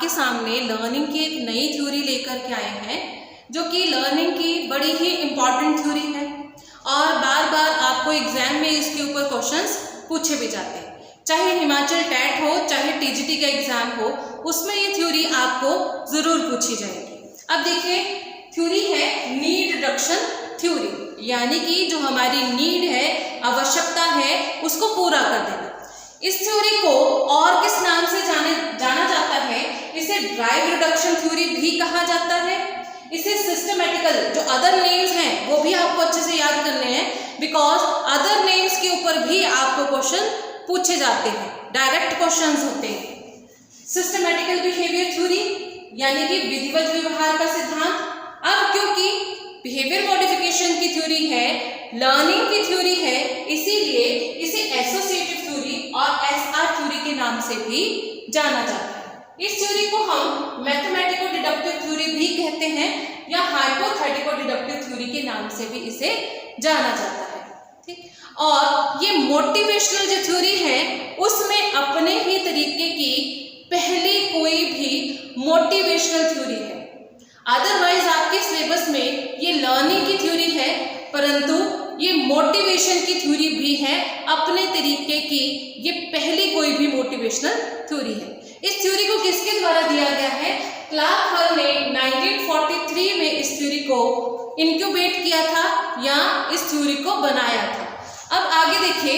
आपके सामने लर्निंग की एक नई थ्योरी लेकर के आए हैं, जो कि लर्निंग की बड़ी ही इम्पॉर्टेंट थ्योरी है और बार बार आपको एग्जाम में इसके ऊपर क्वेश्चंस पूछे भी जाते हैं। चाहे हिमाचल टेट हो, चाहे टीजीटी का एग्जाम हो, उसमें ये थ्योरी आपको जरूर पूछी जाएगी। अब देखिए, थ्योरी है नीड रिडक्शन थ्योरी, यानी कि जो हमारी नीड है, आवश्यकता है, उसको पूरा कर देना। इस थ्योरी को और किस नाम से जाना जाता है? इसे ड्राइव रिडक्शन थ्योरी भी कहा जाता है। इसे सिस्टमेटिकल, जो अदर नेम्स हैं वो भी आपको अच्छे से याद करने हैं, बिकॉज अदर नेम्स के ऊपर भी आपको क्वेश्चन पूछे जाते हैं, डायरेक्ट क्वेश्चंस होते हैं। सिस्टमेटिकल बिहेवियर थ्योरी यानी कि विधिवत व्यवहार का सिद्धांत। अब क्योंकि बिहेवियर मॉडिफिकेशन की थ्योरी है, लर्निंग की थ्योरी है, इसीलिए इसे एसोसिएटिव थ्योरी और एसआर थ्योरी के नाम से भी जाना जाता है। इस थ्योरी को हम मैथमेटिको डिडक्टिव थ्योरी भी कहते हैं या हाइपोथेटिको डिडक्टिव थ्योरी के नाम से भी इसे जाना जाता है। ठीक, और ये मोटिवेशनल जो थ्योरी है उसमें अपने ही तरीके की पहली कोई भी मोटिवेशनल थ्योरी है। अदरवाइज आपके सिलेबस में ये लर्निंग की थ्योरी है, परंतु ये मोटिवेशन की थ्योरी भी है, अपने तरीके की ये पहली कोई भी मोटिवेशनल थ्योरी है। इस थ्योरी को किसके द्वारा दिया गया है? क्लार्क हॉल ने 1943 में इस थ्योरी को इंक्यूबेट किया था या इस थ्योरी को बनाया था। अब आगे देखिए,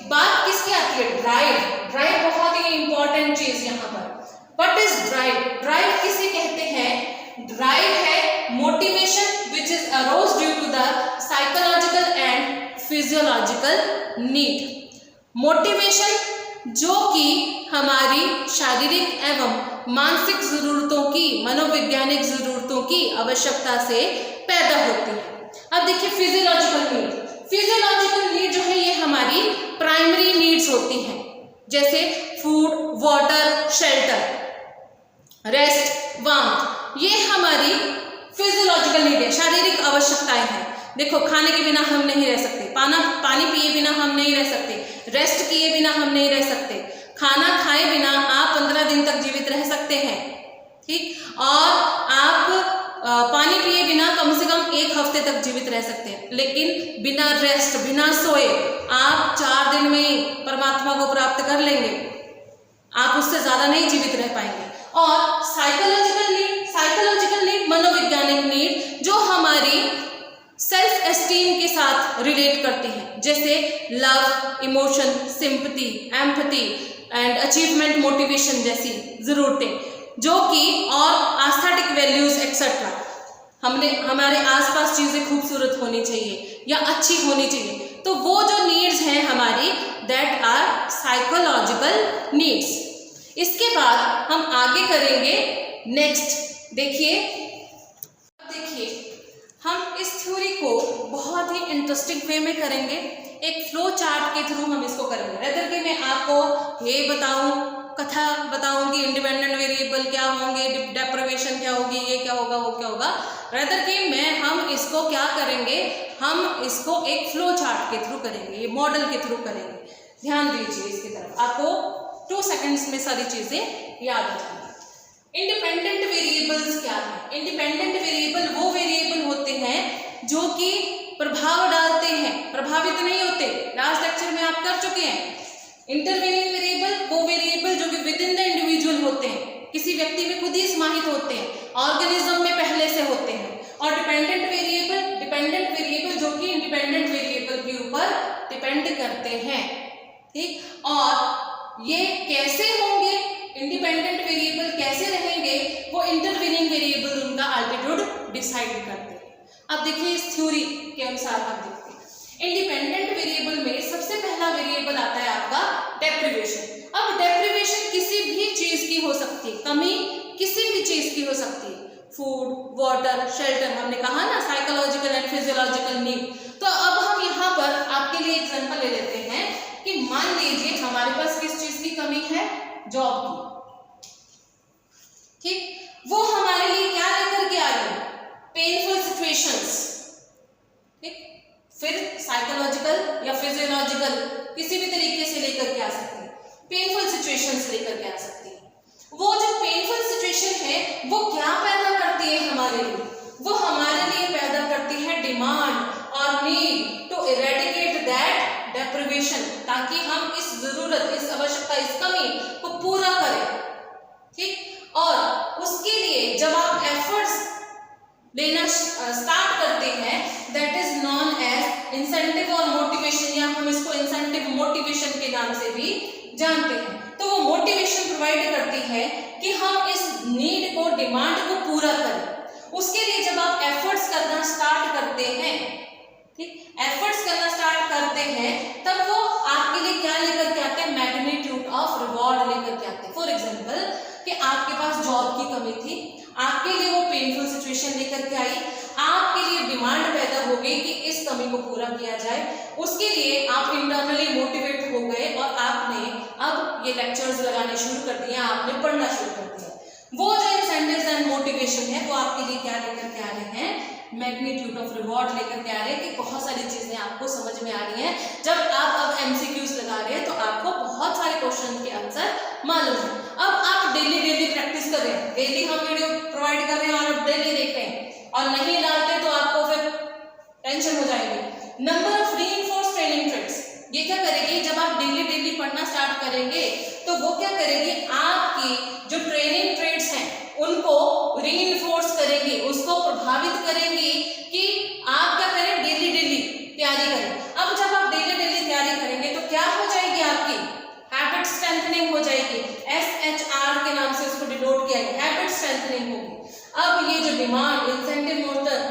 बात किसकी आती है? ड्राइव। ड्राइव बहुत ही इंपॉर्टेंट चीज यहाँ पर। What is drive? ड्राइव किसे कहते हैं? ड्राइव है motivation which is arose due to the psychological and physiological need. Motivation जो कि हमारी शारीरिक एवं मानसिक जरूरतों की, मनोवैज्ञानिक जरूरतों की आवश्यकता से पैदा होती है। अब देखिए फिजियोलॉजिकल नीड। फिजियोलॉजिकल नीड जो है ये हमारी प्राइमरी नीड्स होती हैं, जैसे food, water, shelter, rest, warmth, ये हमारी फिजियोलॉजिकल नीड है, शारीरिक आवश्यकताएं हैं। देखो, खाने के बिना हम नहीं रह सकते, पानी पिए बिना हम नहीं रह सकते, रेस्ट किए बिना हम नहीं रह सकते, खाना खाए बिना आप 15 दिन तक जीवित रह सकते हैं। ठीक, और आप पानी पिए बिना कम से कम 1 हफ्ते तक जीवित रह सकते हैं, लेकिन बिना रेस्ट, बिना सोए आप 4 दिन में परमात्मा को प्राप्त कर लेंगे, आप उससे ज्यादा नहीं जीवित रह पाएंगे। और साइकोलॉजिकल नीड मनोवैज्ञानिक नीड जो हमारी सेल्फ एस्टीम के साथ रिलेट करती है, जैसे love, emotion, sympathy, empathy and achievement, motivation जैसी जरूरतें, जो कि और एस्थेटिक वैल्यूज एक्सेट्रा। हमारे आसपास चीजें खूबसूरत होनी चाहिए या अच्छी होनी चाहिए, तो वो जो नीड्स हैं हमारी, दैट आर साइकोलॉजिकल नीड्स। इसके बाद हम आगे करेंगे नेक्स्ट। देखिए हम इस थ्योरी को बहुत ही इंटरेस्टिंग वे में करेंगे, एक फ्लो चार्ट के थ्रू हम इसको करेंगे। रेदर कि मैं आपको ये कथा बताऊंगी, इंडिपेंडेंट वेरिएबल क्या होंगे, डेप्रिवेशन क्या होगी, ये क्या होगा, वो क्या होगा। रेदर कि हम इसको क्या करेंगे, हम इसको एक फ्लो चार्ट के थ्रू करेंगे, ये मॉडल के थ्रू करेंगे। ध्यान दीजिए इसकी तरफ, आपको 2 सेकेंड्स में सारी चीजें याद आ जाएंगी। इंडिपेंडेंट वेरिएबल्स क्या है? इंडिपेंडेंट वेरिएबल वो वेरिएबल होते हैं जो कि प्रभाव डालते हैं, प्रभावित नहीं होते। लास्ट लेक्चर में आप कर चुके हैं। इंटरवेनिंग वेरिएबल वो वेरिएबल जो कि विद इन द इंडिविजुअल होते हैं, किसी व्यक्ति में खुद ही समाहित होते हैं, ऑर्गेनिज्म में पहले से होते हैं। और डिपेंडेंट वेरिएबल जो कि इंडिपेंडेंट वेरिएबल के ऊपर डिपेंड करते हैं। ठीक, और ये कैसे होंगे, इंडिपेंडेंट वेरिएबल कैसे रहेंगे, वो इंटरवेनिंग वेरिएबल उनका एल्टीट्यूड डिसाइड करते हैं। अब देखिए इस थ्योरी के अनुसार आप देखते हैं, इंडिपेंडेंट वेरिएबल में सबसे पहला वेरिएबल आता है आपका डेप्रिवेशन। अब डेप्रिवेशन किसी भी चीज की हो सकती है, कमी किसी भी चीज की हो सकती है, फूड, वाटर, शेल्टर, हमने कहा ना साइकोलॉजिकल एंड फिजियोलॉजिकल नीड। तो अब हम यहाँ पर आपके लिए एग्जांपल ले लेते हैं कि मान लीजिए हमारे पास किस चीज की कमी है, जॉब की। ठीक, वो हमारे लिए क्या लेकर के आ रही है, पेनफुल सिचुएशंस। ठीक, फिर साइकोलॉजिकल या फिजियोलॉजिकल किसी भी तरीके से लेकर के आ सकती है, पेनफुल सिचुएशंस लेकर के आ सकती है। वो जो पेनफुल सिचुएशन वो क्या पैदा करती है हमारे लिए? वो हमारे लिए पैदा करती है डिमांड और need to eradicate that deprivation, ताकि हम इस जरूरत, इस आवश्यकता, इस कमी को पूरा करें। ठीक, और उसके लिए जब आप एफर्ट्स लेना स्टार्ट करते हैं, that is known as incentive और मोटिवेशन, या हम इसको इंसेंटिव मोटिवेशन के नाम से भी जानते हैं। तो वो मोटिवेशन प्रोवाइड करती है कि हम इस नीड को, डिमांड को पूरा करें। उसके लिए जब आप एफर्ट्स करना स्टार्ट करते हैं, ठीक, एफर्ट्स करना स्टार्ट करते हैं, तब वो आपके लिए क्या लेकर के आते हैं? मैग्नीट्यूड ऑफ रिवॉर्ड लेकर के आते हैं। फॉर एग्जांपल कि आपके पास जॉब की कमी थी, आपके लिए वो पेनफुल सिचुएशन लेकर के आई, आपके लिए डिमांड पैदा हो गई कि इस कमी को पूरा किया जाए। उसके लिए आप इंटरनली मोटिवेट हो गए और आपने अब ये लेक्चर्स लगाने शुरू कर दिए, आपने पढ़ना शुरू कर दिया। वो जो इंसेंटिव्स एंड मोटिवेशन है वो आपके लिए क्या लेकर के आ रहे हैं? मैग्नीट्यूड ऑफ रिवॉर्ड लेकर के आ रहे हैं कि बहुत सारी चीजें आपको समझ में आ रही हैं। जब आप अब एमसीक्यूज लगा रहे हैं तो आपको बहुत सारे क्वेश्चन के आंसर मालूम है। अब आप डेली प्रैक्टिस कर रहे हैं, डेली हम वीडियो प्रोवाइड कर रहे हैं और आप डेली देख रहे हैं, और नहीं डालते तो आपको फिर टेंशन हो जाएगी। Number of reinforced training trades, ये क्या करेगी? जब आप डेली पढ़ना स्टार्ट करेंगे तो वो क्या करेगी? आपकी जो ट्रेनिंग ट्रेड्स हैं उनको रीइंफोर्स करेंगी, उसको प्रभावित करेंगी कि आप क्या करें? डेली तैयारी करें। अब जब आप डेली तैयारी करेंगे तो क्या हो जाएगी? आपकी हैबिट स्ट्रेंथनिंग हो जाएगी। SHR के नाम से उसको डिनोट किया गया, हैबिट स्ट्रेंथनिंग होगी। अब ये जो demand, incentive,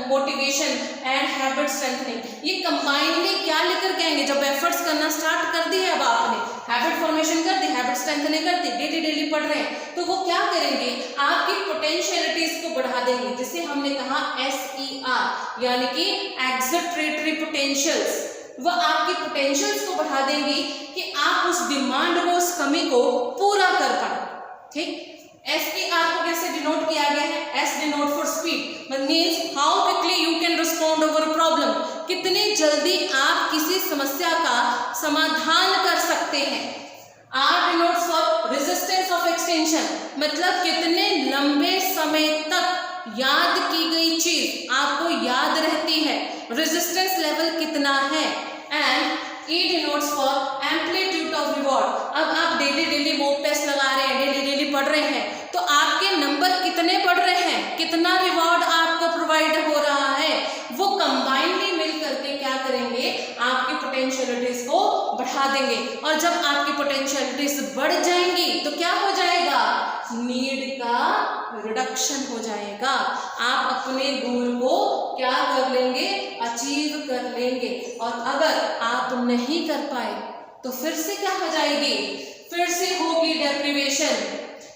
motivation and habit strengthening, ये कंबाइनली क्या लेकर के आएंगे? जब एफर्ट्स करना स्टार्ट कर दी है, अब आपने हैबिट फॉर्मेशन कर दी, हैबिट स्ट्रेंथनिंग कर दी, डेली पढ़ रहे हैं, तो वो क्या करेंगे? आपकी पोटेंशियलिटीज को बढ़ा देंगे, जिसे हमने कहा SER, यानी कि एक्सिटरेटरी पोटेंशियल्स। वह आपकी पोटेंशियल्स को बढ़ा देंगी कि आप उस डिमांड को, उस कमी को पूरा कर पाए। ठीक, SER को कैसे डिनोट किया गया है? S denote for speed, means how quickly you can respond over a problem, कितनी जल्दी आप किसी समस्या का समाधान कर सकते हैं। R denotes for resistance of extension, मतलब कितने लंबे समय तक याद की गई चीज आपको याद रहती है, रेजिस्टेंस लेवल कितना है। And E denotes for amplitude of reward, अब आप डेली मॉक टेस्ट लगा रहे हैं, डेली पढ़ रहे हैं, तो आपके नंबर कितने बढ़ रहे हैं, कितना रिवॉर्ड आपको प्रोवाइड हो रहा है, वो कंबाइनली मिल करके क्या करेंगे? आपकी पोटेंशियलिटीज को बढ़ा देंगे। और जब आपकी पोटेंशियलिटीज बढ़ जाएंगी तो क्या हो जाएगा? नीड का रिडक्शन हो जाएगा। आप अपने गोल को क्या कर लेंगे? अचीव कर लेंगे। और अगर आप नहीं कर पाए तो फिर से क्या हो जाएगी? फिर से होगी डेप्रिवेशन,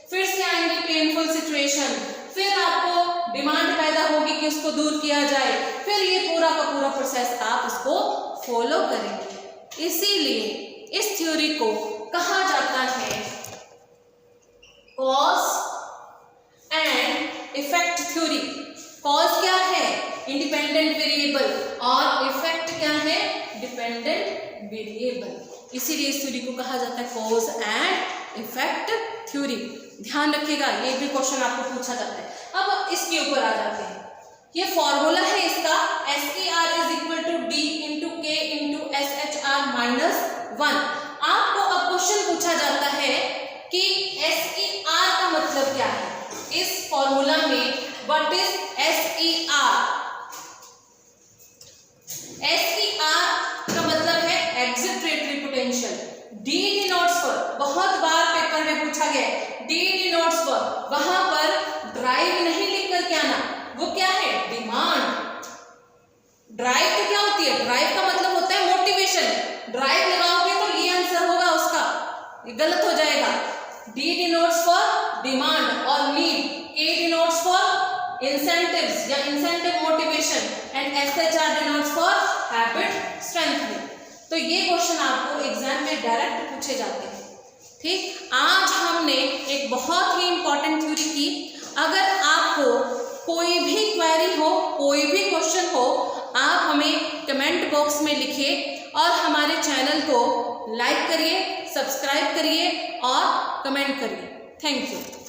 फिर से आएंगे पेनफुल सिचुएशन, फिर आपको डिमांड पैदा होगी कि उसको दूर किया जाए, फिर ये पूरा का पूरा प्रोसेस आप उसको फॉलो करेंगे। इसीलिए इस थ्योरी को कहा जाता है cause and effect theory. Cause क्या है? इंडिपेंडेंट वेरिएबल, और इफेक्ट क्या है? Dependent variable. इसीलिए इस थ्योरी को कहा जाता है कॉज एंड इफेक्ट थ्योरी। ध्यान रखिएगा, ये भी क्वेश्चन आपको पूछा जाता है। अब इसके ऊपर आ जाते हैं। ये फॉर्मूला है इसका, SER is equal to D into K into SHR minus 1। आपको अब क्वेश्चन पूछा जाता है कि SER का मतलब क्या है? इस फॉर्मूला में व्हाट इज SER? SER का मतलब है एक्सिटरेटरी पोटेंशियल। D डिनोट्स फॉर, बहुत बार पेपर में पूछा गया है, D डिनोट्स फॉर, वहां पर ड्राइव नहीं लिख कर के आना, वो क्या है? डिमांड। ड्राइव तो क्या होती है? ड्राइव का मतलब होता है मोटिवेशन। ड्राइव लगाओगे तो ये आंसर होगा उसका, ये गलत हो जाएगा। D डिनोट्स फॉर डिमांड और need, A denotes for incentives या incentive motivation, and SHR denotes for habit strengthening. तो ये क्वेश्चन आपको एग्जाम में डायरेक्ट पूछे जाते हैं। ठीक, आज हमने एक बहुत ही इंपॉर्टेंट थ्योरी की। अगर आपको कोई भी क्वेरी हो, कोई भी क्वेश्चन हो, आप हमें कमेंट बॉक्स में लिखिए और हमारे चैनल को लाइक करिए, सब्सक्राइब करिए और कमेंट करिए। Thank you.